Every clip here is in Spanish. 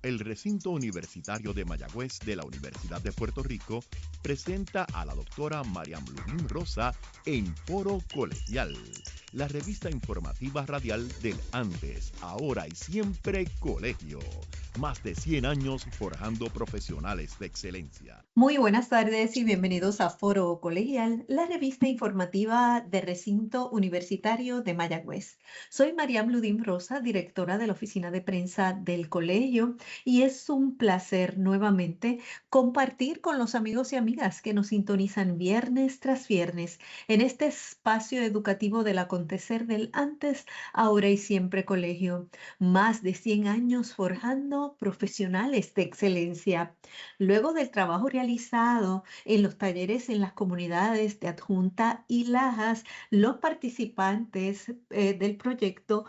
El recinto universitario de Mayagüez de la Universidad de Puerto Rico presenta a la doctora Mariam Ludín Rosa en Foro Colegial, la revista informativa radial del antes, ahora y siempre colegio. Más de 100 años forjando profesionales de excelencia. Muy buenas tardes y bienvenidos a Foro Colegial, la revista informativa de Recinto Universitario de Mayagüez. Soy Mariam Ludín Rosa, directora de la oficina de prensa del colegio, y es un placer nuevamente compartir con los amigos y amigas que nos sintonizan viernes tras viernes en este espacio educativo del acontecer del antes, ahora y siempre colegio. Más de 100 años forjando profesionales de excelencia. Luego del trabajo realizado en los talleres en las comunidades de Adjunta y Lajas, los participantes del proyecto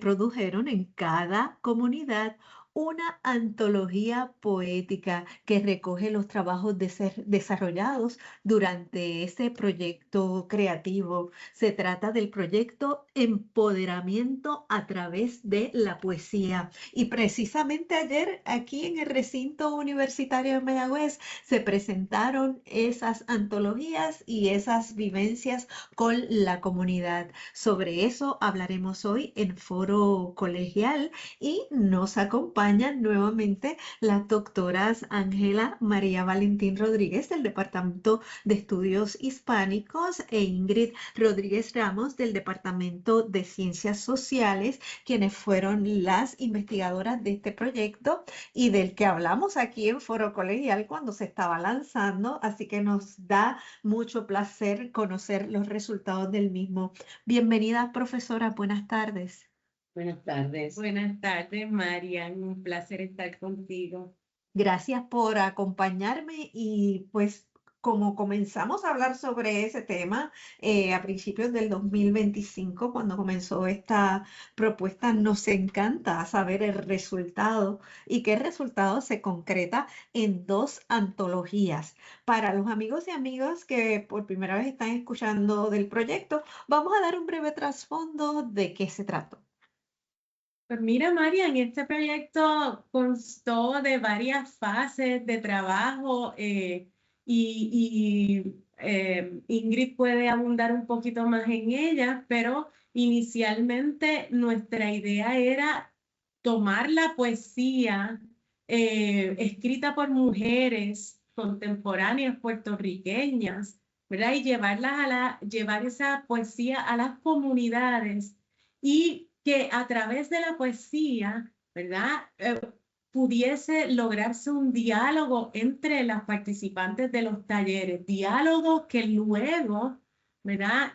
produjeron en cada comunidad una antología poética que recoge los trabajos desarrollados durante ese proyecto creativo. Se trata del proyecto Empoderamiento a través de la poesía. Y precisamente ayer aquí en el recinto universitario de Mayagüez se presentaron esas antologías y esas vivencias con la comunidad. Sobre eso hablaremos hoy en Foro Colegial y nos acompañan nuevamente las doctoras Ángela María Valentín Rodríguez del Departamento de Estudios Hispánicos e Ingrid Rodríguez Ramos del Departamento de Ciencias Sociales, quienes fueron las investigadoras de este proyecto y del que hablamos aquí en Foro Colegial cuando se estaba lanzando, así que nos da mucho placer conocer los resultados del mismo. Bienvenida, profesora, buenas tardes. Buenas tardes. Buenas tardes, Marian. Un placer estar contigo. Gracias por acompañarme y pues como comenzamos a hablar sobre ese tema a principios del 2025, cuando comenzó esta propuesta, nos encanta saber el resultado y qué resultado se concreta en dos antologías. Para los amigos y amigas que por primera vez están escuchando del proyecto, vamos a dar un breve trasfondo de qué se trató. Pues mira, Marian, este proyecto constó de varias fases de trabajo Ingrid puede abundar un poquito más en ellas, pero inicialmente nuestra idea era tomar la poesía escrita por mujeres contemporáneas puertorriqueñas, ¿verdad? Y llevar esa poesía a las comunidades y que a través de la poesía, ¿verdad? Pudiese lograrse un diálogo entre las participantes de los talleres, diálogos que luego, ¿verdad?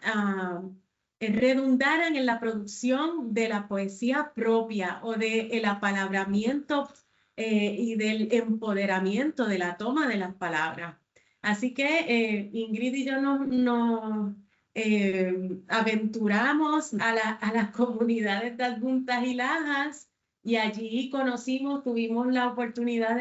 Redundaran en la producción de la poesía propia o del apalabramiento y del empoderamiento de la toma de las palabras. Así que Ingrid y yo nos aventuramos a las comunidades de Adjuntas y Lajas y allí tuvimos la oportunidad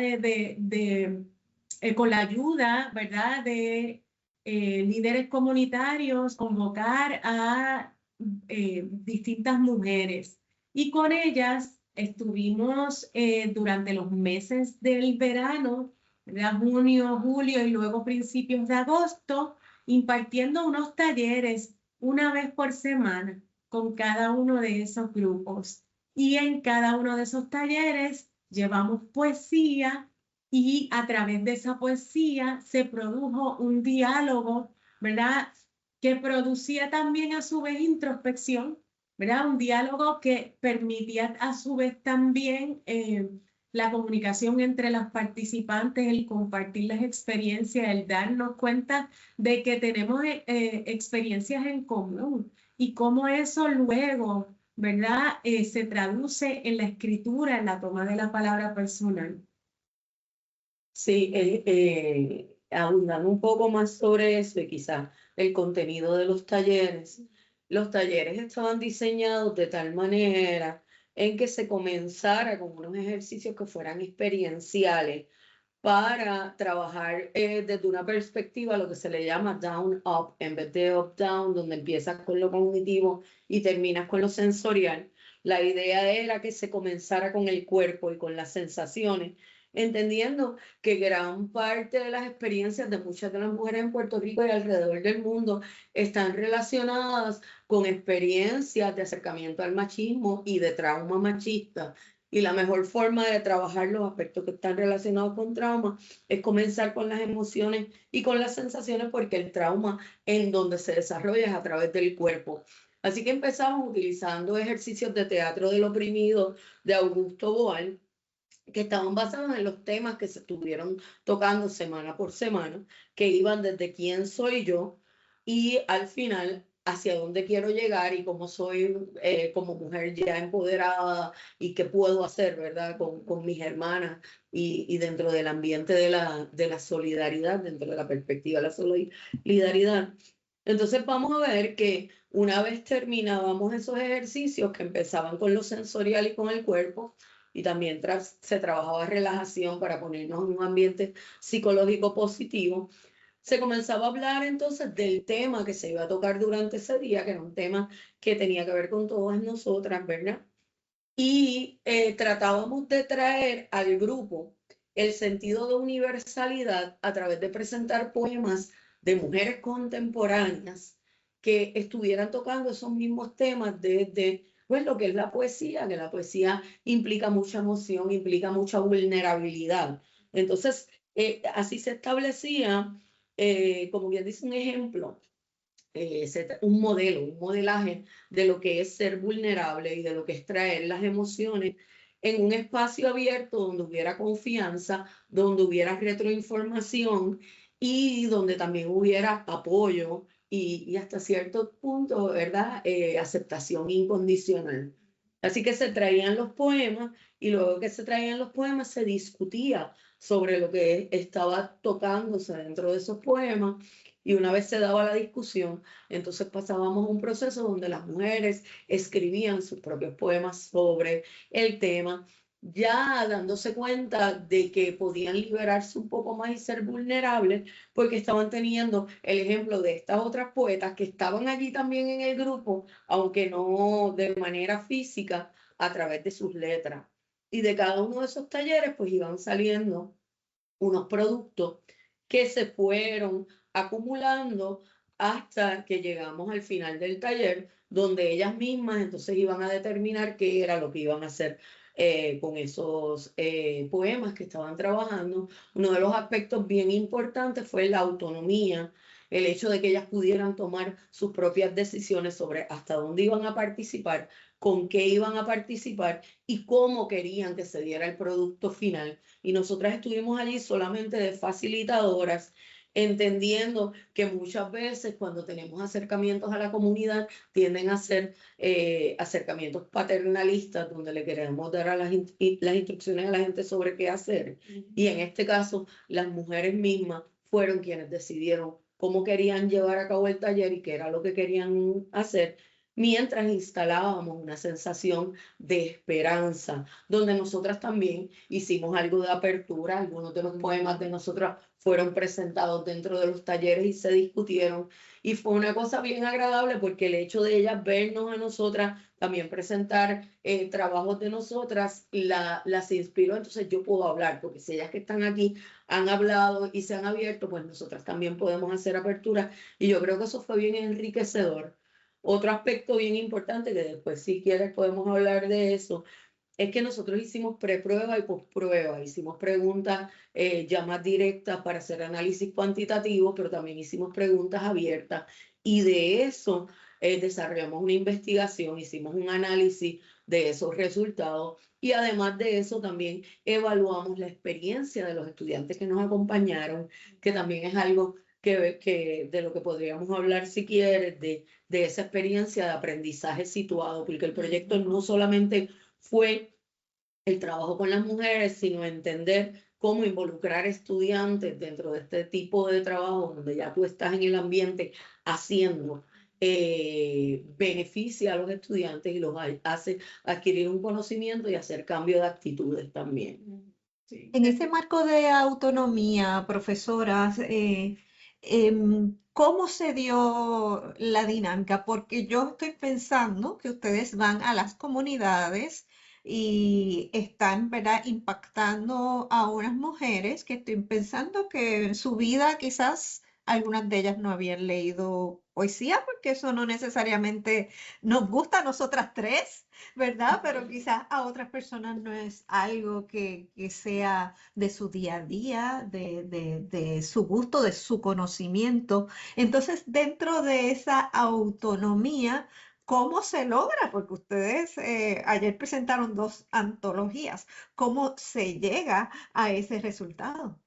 con la ayuda, ¿verdad?, de líderes comunitarios, convocar a distintas mujeres. Y con ellas estuvimos durante los meses del verano, ¿verdad?, junio, julio y luego principios de agosto, impartiendo unos talleres una vez por semana con cada uno de esos grupos. Y en cada uno de esos talleres llevamos poesía y a través de esa poesía se produjo un diálogo, ¿verdad?, que producía también a su vez introspección, ¿verdad? Un diálogo que permitía a su vez también la comunicación entre las participantes, el compartir las experiencias, el darnos cuenta de que tenemos experiencias en común y cómo eso luego, ¿verdad?, se traduce en la escritura, en la toma de la palabra personal. Sí, abundando un poco más sobre eso y quizá el contenido de los talleres estaban diseñados de tal manera en que se comenzara con unos ejercicios que fueran experienciales para trabajar desde una perspectiva, lo que se le llama down-up, en vez de up-down, donde empiezas con lo cognitivo y terminas con lo sensorial, La idea era que se comenzara con el cuerpo y con las sensaciones, entendiendo que gran parte de las experiencias de muchas de las mujeres en Puerto Rico y alrededor del mundo están relacionadas con experiencias de acercamiento al machismo y de trauma machista. Y la mejor forma de trabajar los aspectos que están relacionados con trauma es comenzar con las emociones y con las sensaciones, porque el trauma en donde se desarrolla es a través del cuerpo. Así que empezamos utilizando ejercicios de teatro del oprimido de Augusto Boal, que estaban basados en los temas que se estuvieron tocando semana por semana, que iban desde quién soy yo y al final hacia dónde quiero llegar y cómo soy como mujer ya empoderada y qué puedo hacer, ¿verdad? Con mis hermanas y dentro del ambiente de la solidaridad, dentro de la perspectiva de la solidaridad. Entonces vamos a ver que una vez terminábamos esos ejercicios que empezaban con lo sensorial y con el cuerpo, y también se trabajaba relajación para ponernos en un ambiente psicológico positivo, se comenzaba a hablar entonces del tema que se iba a tocar durante ese día, que era un tema que tenía que ver con todas nosotras, ¿verdad? Y tratábamos de traer al grupo el sentido de universalidad a través de presentar poemas de mujeres contemporáneas que estuvieran tocando esos mismos temas desde pues, lo que es la poesía, que la poesía implica mucha emoción, implica mucha vulnerabilidad. Entonces, así se establecía, como bien dice un ejemplo, un modelo, un modelaje de lo que es ser vulnerable y de lo que es traer las emociones en un espacio abierto donde hubiera confianza, donde hubiera retroinformación y donde también hubiera apoyo y hasta cierto punto, ¿verdad? Aceptación incondicional. Así que se traían los poemas y luego que se traían los poemas se discutía sobre lo que estaba tocándose dentro de esos poemas. Y una vez se daba la discusión, entonces pasábamos un proceso donde las mujeres escribían sus propios poemas sobre el tema, ya dándose cuenta de que podían liberarse un poco más y ser vulnerables, porque estaban teniendo el ejemplo de estas otras poetas que estaban allí también en el grupo, aunque no de manera física, a través de sus letras. Y de cada uno de esos talleres, pues iban saliendo unos productos que se fueron acumulando hasta que llegamos al final del taller, donde ellas mismas entonces iban a determinar qué era lo que iban a hacer con esos poemas que estaban trabajando. Uno de los aspectos bien importantes fue la autonomía, el hecho de que ellas pudieran tomar sus propias decisiones sobre hasta dónde iban a participar, con qué iban a participar y cómo querían que se diera el producto final. Y nosotras estuvimos allí solamente de facilitadoras, entendiendo que muchas veces cuando tenemos acercamientos a la comunidad tienden a ser acercamientos paternalistas donde le queremos dar a las instrucciones a la gente sobre qué hacer. Y en este caso, las mujeres mismas fueron quienes decidieron cómo querían llevar a cabo el taller y qué era lo que querían hacer, mientras instalábamos una sensación de esperanza, donde nosotras también hicimos algo de apertura. Algunos de los poemas de nosotras fueron presentados dentro de los talleres y se discutieron, y fue una cosa bien agradable porque el hecho de ellas vernos a nosotras, también presentar trabajos de nosotras, las inspiró. Entonces yo puedo hablar, porque si ellas que están aquí han hablado y se han abierto, pues nosotras también podemos hacer apertura, y yo creo que eso fue bien enriquecedor. Otro aspecto bien importante, que después si quieres podemos hablar de eso, es que nosotros hicimos preprueba y posprueba, hicimos preguntas ya más directas para hacer análisis cuantitativo, pero también hicimos preguntas abiertas, y de eso desarrollamos una investigación, hicimos un análisis de esos resultados, y además de eso también evaluamos la experiencia de los estudiantes que nos acompañaron, que también es algo que de lo que podríamos hablar si quieres, de esa experiencia de aprendizaje situado, porque el proyecto no solamente fue el trabajo con las mujeres, sino entender cómo involucrar estudiantes dentro de este tipo de trabajo, donde ya tú estás en el ambiente haciendo, beneficia a los estudiantes y los hace adquirir un conocimiento y hacer cambio de actitudes también. En ese marco de autonomía, profesoras, ¿Cómo se dio la dinámica? Porque yo estoy pensando que ustedes van a las comunidades y están, ¿verdad?, impactando a unas mujeres que estoy pensando que en su vida quizás algunas de ellas no habían leído poesía, porque eso no necesariamente nos gusta a nosotras tres, ¿verdad? Pero quizás a otras personas no es algo que sea de su día a día, de su gusto, de su conocimiento. Entonces, dentro de esa autonomía, ¿cómo se logra? Porque ustedes ayer presentaron 2 antologías. ¿Cómo se llega a ese resultado?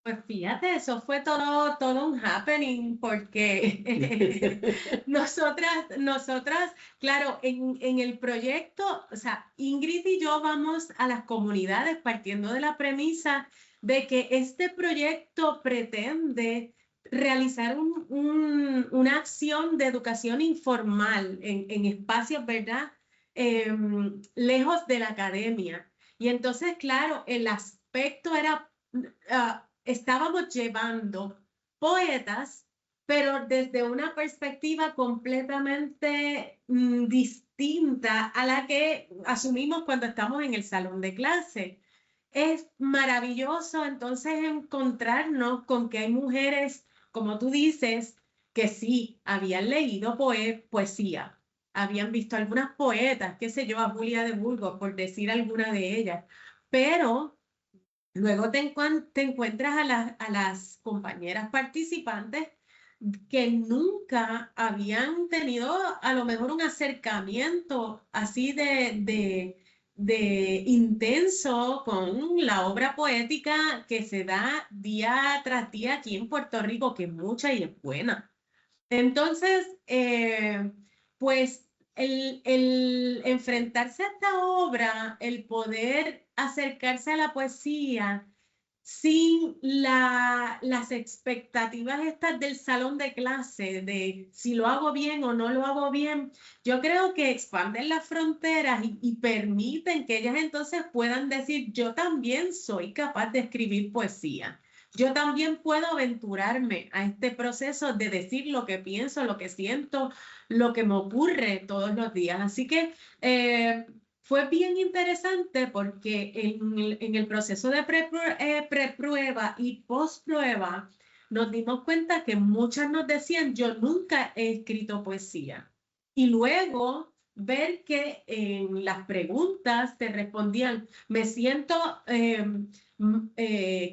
Pues fíjate, eso fue todo un happening porque nosotras, claro, en el proyecto, o sea, Ingrid y yo vamos a las comunidades partiendo de la premisa de que este proyecto pretende realizar una acción de educación informal en espacios, ¿verdad? Lejos de la academia. Y entonces, claro, el aspecto era... estábamos llevando poetas, pero desde una perspectiva completamente distinta a la que asumimos cuando estamos en el salón de clase. Es maravilloso entonces encontrarnos con que hay mujeres, como tú dices, que sí habían leído poesía, habían visto algunas poetas, qué sé yo, a Julia de Burgos, por decir alguna de ellas, pero luego te encuentras a las compañeras participantes que nunca habían tenido a lo mejor un acercamiento así de intenso con la obra poética que se da día tras día aquí en Puerto Rico, que es mucha y es buena. Entonces, pues el enfrentarse a esta obra, el poder acercarse a la poesía sin las expectativas estas del salón de clase, de si lo hago bien o no lo hago bien, yo creo que expanden las fronteras y permiten que ellas entonces puedan decir, yo también soy capaz de escribir poesía. Yo también puedo aventurarme a este proceso de decir lo que pienso, lo que siento, lo que me ocurre todos los días. Así que fue bien interesante porque en el proceso de preprueba y postprueba nos dimos cuenta que muchas nos decían, yo nunca he escrito poesía. Y luego ver que en las preguntas te respondían, me siento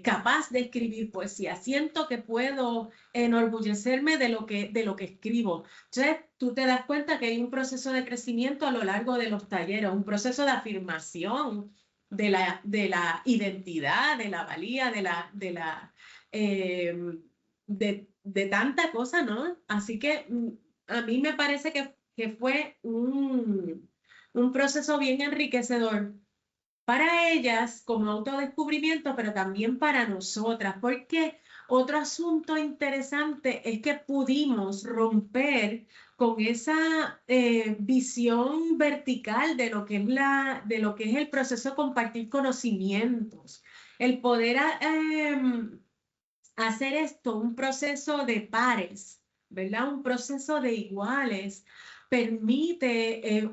capaz de escribir poesía, siento que puedo enorgullecerme de lo que escribo. Entonces, tú te das cuenta que hay un proceso de crecimiento a lo largo de los talleres, un proceso de afirmación de la identidad, de la valía, de tanta cosa, ¿no? Así que a mí me parece que fue un proceso bien enriquecedor para ellas como autodescubrimiento, pero también para nosotras, porque otro asunto interesante es que pudimos romper con esa visión vertical de lo que es de lo que es el proceso de compartir conocimientos, el poder hacer esto un proceso de pares, ¿verdad? Un proceso de iguales permite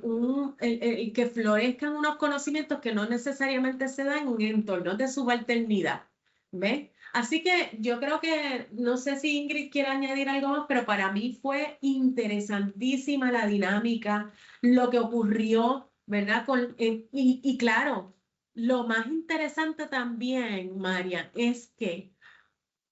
que florezcan unos conocimientos que no necesariamente se dan en entornos de subalternidad, ¿ves? Así que yo creo que, no sé si Ingrid quiere añadir algo más, pero para mí fue interesantísima la dinámica, lo que ocurrió, ¿verdad? Y claro, lo más interesante también, María, es que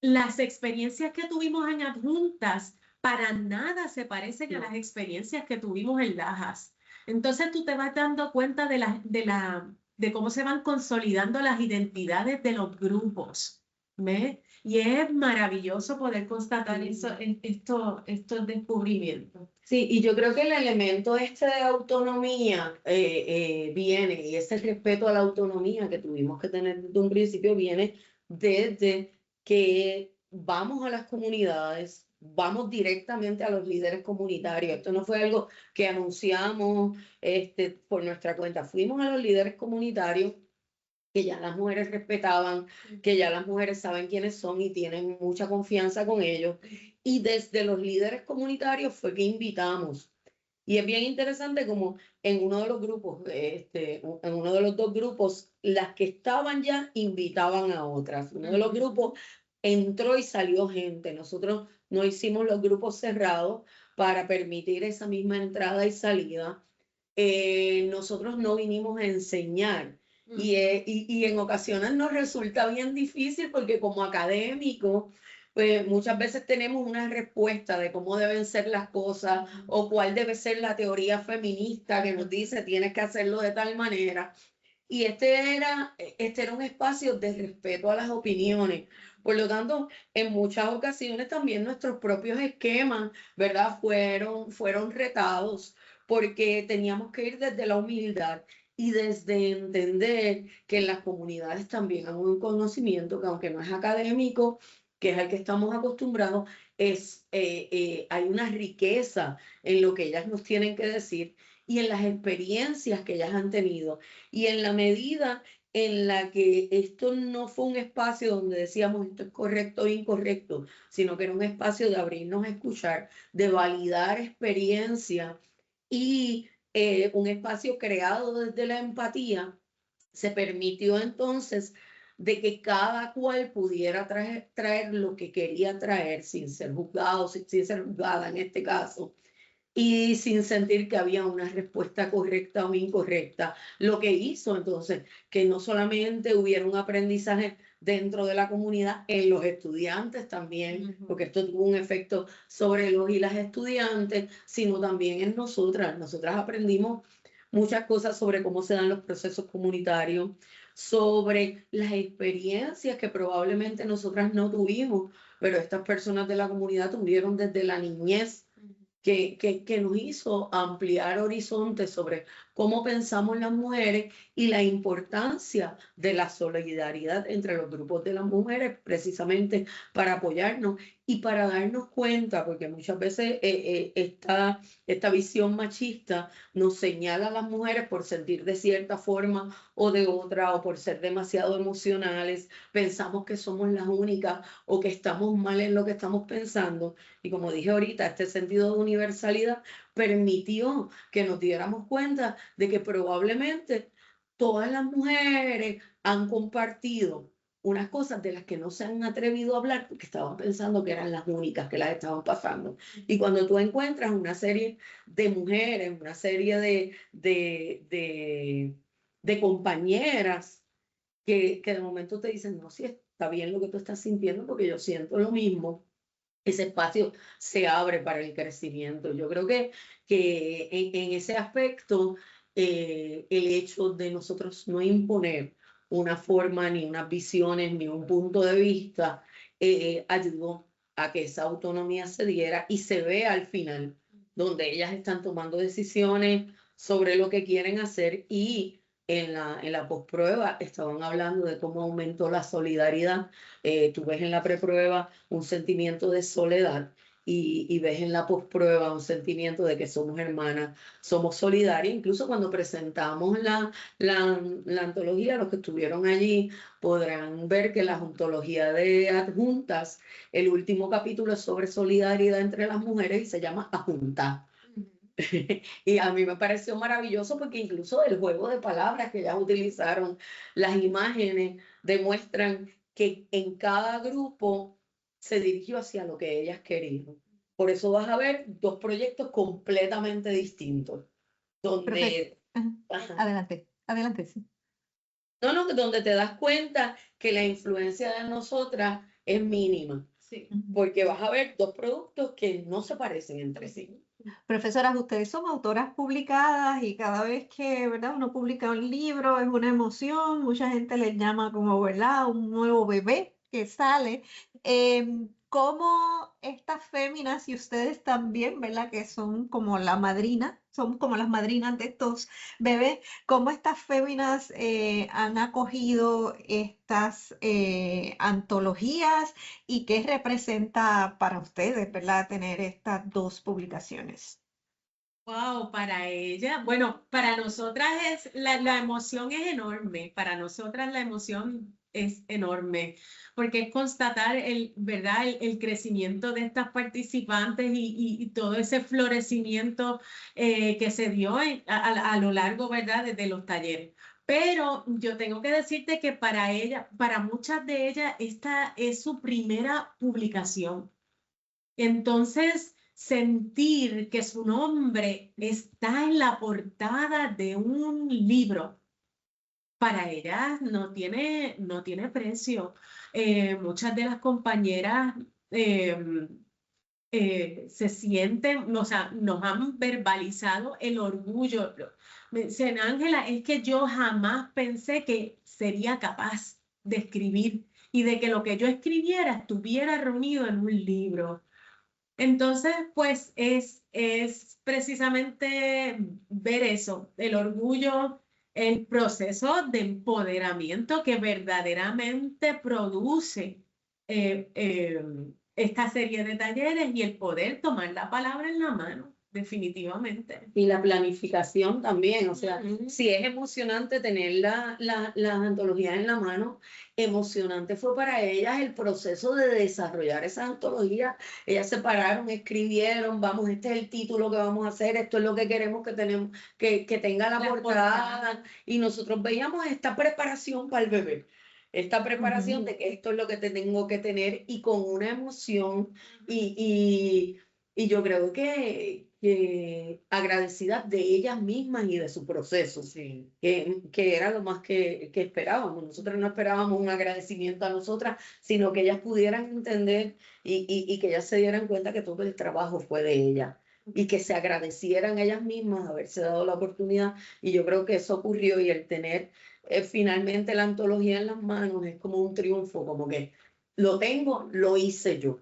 las experiencias que tuvimos en adjuntas para nada se parecen a las experiencias que tuvimos en Lajas. Entonces tú te vas dando cuenta de cómo se van consolidando las identidades de los grupos. ¿Ves? Y es maravilloso poder constatar estos descubrimientos. Sí, y yo creo que el elemento este de autonomía viene, y ese respeto a la autonomía que tuvimos que tener desde un principio viene desde que vamos a las comunidades, vamos directamente a los líderes comunitarios. Esto no fue algo que anunciamos por nuestra cuenta. Fuimos a los líderes comunitarios que ya las mujeres respetaban, que ya las mujeres saben quiénes son y tienen mucha confianza con ellos. Y desde los líderes comunitarios fue que invitamos. Y es bien interesante como en uno de los grupos, en uno de los dos grupos, las que estaban ya invitaban a otras. Uno de los grupos entró y salió gente. Nosotros no hicimos los grupos cerrados para permitir esa misma entrada y salida. Nosotros no vinimos a enseñar. Y en ocasiones nos resulta bien difícil porque como académicos, pues muchas veces tenemos una respuesta de cómo deben ser las cosas o cuál debe ser la teoría feminista que nos dice tienes que hacerlo de tal manera. Y este era un espacio de respeto a las opiniones. Por lo tanto, en muchas ocasiones también nuestros propios esquemas, ¿verdad? Fueron retados porque teníamos que ir desde la humildad y desde entender que en las comunidades también hay un conocimiento que aunque no es académico, que es al que estamos acostumbrados, hay una riqueza en lo que ellas nos tienen que decir y en las experiencias que ellas han tenido. Y en la medida en la que esto no fue un espacio donde decíamos esto es correcto o incorrecto, sino que era un espacio de abrirnos a escuchar, de validar experiencia y un espacio creado desde la empatía, se permitió entonces de que cada cual pudiera traer lo que quería traer sin ser juzgado, sin ser juzgada en este caso, y sin sentir que había una respuesta correcta o incorrecta. Lo que hizo entonces que no solamente hubiera un aprendizaje dentro de la comunidad, en los estudiantes también, porque esto tuvo un efecto sobre los y las estudiantes, sino también en nosotras. Nosotras aprendimos muchas cosas sobre cómo se dan los procesos comunitarios, sobre las experiencias que probablemente nosotras no tuvimos, pero estas personas de la comunidad tuvieron desde la niñez que nos hizo ampliar horizontes sobre cómo pensamos las mujeres y la importancia de la solidaridad entre los grupos de las mujeres, precisamente para apoyarnos y para darnos cuenta, porque muchas veces esta visión machista nos señala a las mujeres por sentir de cierta forma o de otra, o por ser demasiado emocionales, pensamos que somos las únicas o que estamos mal en lo que estamos pensando. Y como dije ahorita, este sentido de universalidad permitió que nos diéramos cuenta de que probablemente todas las mujeres han compartido unas cosas de las que no se han atrevido a hablar porque estaban pensando que eran las únicas que las estaban pasando. Y cuando tú encuentras una serie de mujeres, una serie de compañeras que de momento te dicen, no, sí, está bien lo que tú estás sintiendo porque yo siento lo mismo, ese espacio se abre para el crecimiento. Yo creo que en ese aspecto, el hecho de nosotros no imponer una forma, ni unas visiones, ni un punto de vista, ayudó a que esa autonomía se diera y se vea al final, donde ellas están tomando decisiones sobre lo que quieren hacer y en la posprueba estaban hablando de cómo aumentó la solidaridad. Tú ves en la preprueba un sentimiento de soledad y ves en la posprueba un sentimiento de que somos hermanas, somos solidarias. Incluso cuando presentamos la antología, los que estuvieron allí podrán ver que la antología de adjuntas, el último capítulo es sobre solidaridad entre las mujeres y se llama Adjunta. Y a mí me pareció maravilloso porque incluso el juego de palabras que ellas utilizaron, las imágenes demuestran que en cada grupo se dirigió hacia lo que ellas querían. Por eso vas a ver dos proyectos completamente distintos, donde... Adelante, adelante, sí. No, donde te das cuenta que la influencia de nosotras es mínima. Sí. Porque vas a ver dos productos que no se parecen entre sí. Profesoras, ustedes son autoras publicadas y cada vez que, ¿verdad?, uno publica un libro es una emoción, mucha gente le llama como, ¿verdad?, un nuevo bebé que sale. ¿Cómo estas féminas y ustedes también, ¿verdad?, que son como la madrina, son como las madrinas de estos bebés, cómo estas féminas han acogido estas antologías y qué representa para ustedes, ¿verdad?, tener estas dos publicaciones? Wow, para ella, bueno, para nosotras la emoción es enorme, para nosotras la emoción es enorme, porque es constatar ¿verdad? El crecimiento de estas participantes y todo ese florecimiento que se dio a lo largo, ¿verdad? Desde los talleres. Pero yo tengo que decirte que para ella, para muchas de ellas, esta es su primera publicación. Entonces, sentir que su nombre está en la portada de un libro, para ellas no tiene precio. Muchas de las compañeras eh, se sienten, o sea, nos han verbalizado el orgullo. Me dicen, Ángela, es que yo jamás pensé que sería capaz de escribir y de que lo que yo escribiera estuviera reunido en un libro. Entonces, pues es precisamente ver eso, el orgullo, el proceso de empoderamiento que verdaderamente produce esta serie de talleres y el poder tomar la palabra en la mano, definitivamente. Y la planificación también, o sea, Ujú. si es emocionante tener las antologías en la mano, emocionante fue para ellas el proceso de desarrollar esas antologías. Ellas se pararon, escribieron, vamos, este es el título que vamos a hacer, esto es lo que queremos que tenemos, que tenga la portada. Y nosotros veíamos esta preparación para el bebé. Esta preparación de que esto es lo que te tengo que tener y con una emoción y yo creo que agradecidas de ellas mismas y de su proceso, Sí. que era lo más que esperábamos. Nosotros no esperábamos un agradecimiento a nosotras, sino que ellas pudieran entender y que ellas se dieran cuenta que todo el trabajo fue de ellas y que se agradecieran ellas mismas haberse dado la oportunidad. Y yo creo que eso ocurrió y el tener finalmente la antología en las manos es como un triunfo, como que lo tengo, lo hice yo.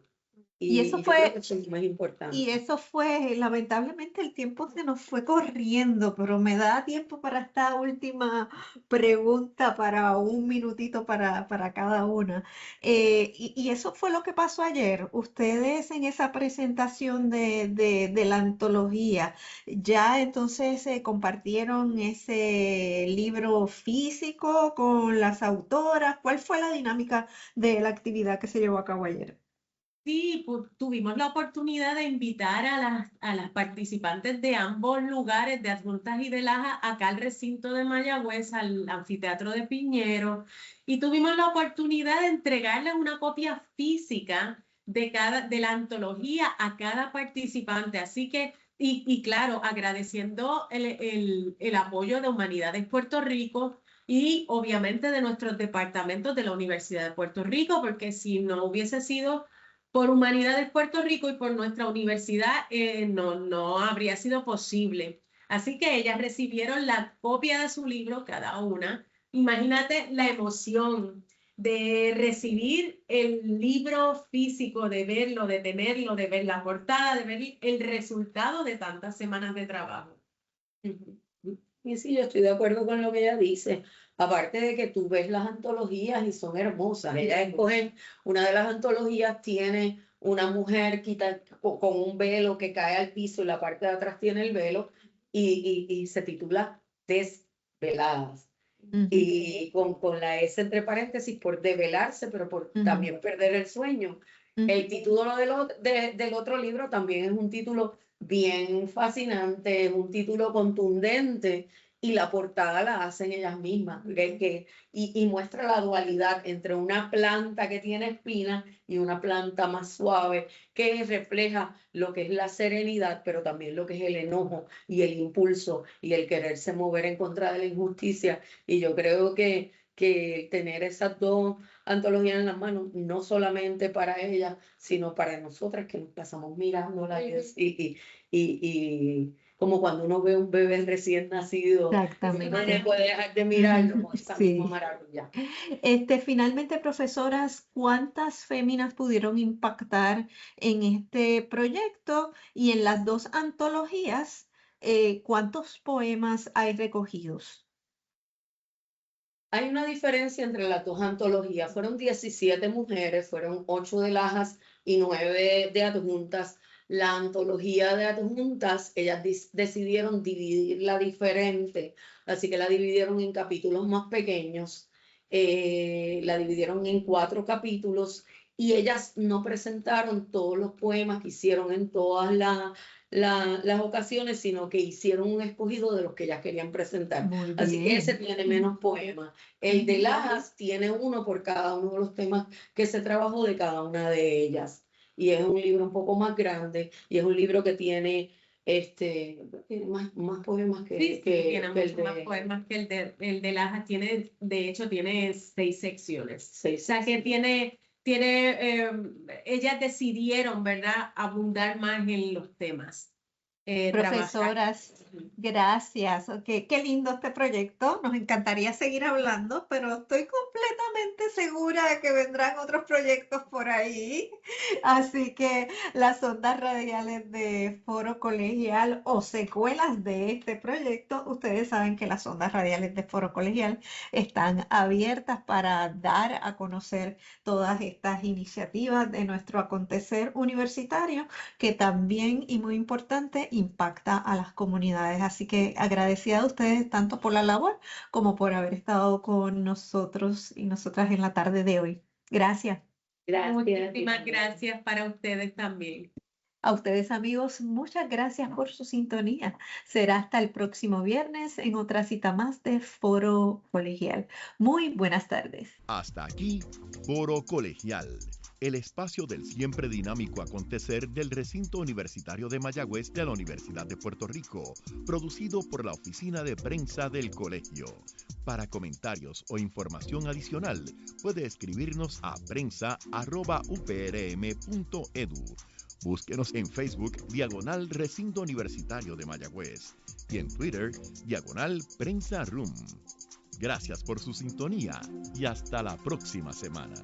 Y eso Y yo creo que fue, eso es lo más importante. Y eso fue, lamentablemente el tiempo se nos fue corriendo, pero me da tiempo para esta última pregunta, para un minutito para cada una. Y eso fue lo que pasó ayer. Ustedes en esa presentación de la antología, ya entonces compartieron ese libro físico con las autoras. ¿Cuál fue la dinámica de la actividad que se llevó a cabo ayer? Sí, tuvimos la oportunidad de invitar a las participantes de ambos lugares, de Adjuntas y de Laja, acá al recinto de Mayagüez, al anfiteatro de Piñero, y tuvimos la oportunidad de entregarles una copia física de la antología a cada participante. Así que, y claro, agradeciendo el apoyo de Humanidades Puerto Rico y obviamente de nuestros departamentos de la Universidad de Puerto Rico, porque si no hubiese sido por Humanidades Puerto Rico y por nuestra universidad no habría sido posible. Así que ellas recibieron la copia de su libro cada una. Imagínate la emoción de recibir el libro físico, de verlo, de tenerlo, de ver la portada, de ver el resultado de tantas semanas de trabajo. Y sí, yo estoy de acuerdo con lo que ella dice. Aparte de que tú ves las antologías y son hermosas. Ellas escogen, una de las antologías tiene una mujer con un velo que cae al piso y la parte de atrás tiene el velo y se titula Desveladas. Ujú, Y con la S entre paréntesis por develarse, pero por ujú, también perder el sueño. El ujú. título del otro libro también es un título bien fascinante, es un título contundente y la portada la hacen ellas mismas y muestra la dualidad entre una planta que tiene espinas y una planta más suave que refleja lo que es la serenidad, pero también lo que es el enojo y el impulso y el quererse mover en contra de la injusticia. Y yo creo que tener esas dos antologías en las manos, no solamente para ellas, sino para nosotras que nos pasamos mirándolas y como cuando uno ve un bebé recién nacido, uno no Exactamente. puede dejar de mirarlo Ujú, con esa misma sí. maravilla. Finalmente, profesoras, ¿cuántas féminas pudieron impactar en este proyecto y en las dos antologías? ¿Cuántos poemas hay recogidos? Hay una diferencia entre las dos antologías. Fueron 17 mujeres, fueron 8 de Lajas y 9 de Adjuntas. La antología de adjuntas, ellas decidieron dividirla diferente, así que la dividieron en capítulos más pequeños, la dividieron en 4 capítulos y ellas no presentaron todos los poemas que hicieron en todas las ocasiones, sino que hicieron un escogido de los que ellas querían presentar. Muy Así que ese bien. tiene menos poemas. El de Lajas tiene uno por cada uno de los temas que se trabajó de cada una de ellas. Y es un libro un poco más grande y es un libro que tiene tiene más poemas Sí, tiene que el mucho más de poemas que el de Lajas. Tiene, de hecho, tiene 6 secciones. 6. O sea que ellas decidieron, ¿verdad?, abundar más en los temas. Trabajar. Profesoras, gracias. Qué lindo este proyecto. Nos encantaría seguir hablando, pero estoy completamente segura de que vendrán otros proyectos por ahí. Así que las ondas radiales de Foro Colegial o secuelas de este proyecto, ustedes saben que las ondas radiales de Foro Colegial están abiertas para dar a conocer todas estas iniciativas de nuestro acontecer universitario, que también, y muy importante, impacta a las comunidades. Así que agradecida a ustedes tanto por la labor como por haber estado con nosotros y nosotras en la tarde de hoy. Gracias. Muchísimas gracias para ustedes también. A ustedes, amigos, muchas gracias por su sintonía. Será hasta el próximo viernes en otra cita más de Foro Colegial. Muy buenas tardes. Hasta aquí, Foro Colegial, el espacio del siempre dinámico acontecer del recinto universitario de Mayagüez de la Universidad de Puerto Rico, producido por la Oficina de Prensa del Colegio. Para comentarios o información adicional, puede escribirnos a prensa@uprm.edu. Búsquenos en Facebook, /Recinto Universitario de Mayagüez, y en Twitter, /Prensa Room. Gracias por su sintonía y hasta la próxima semana.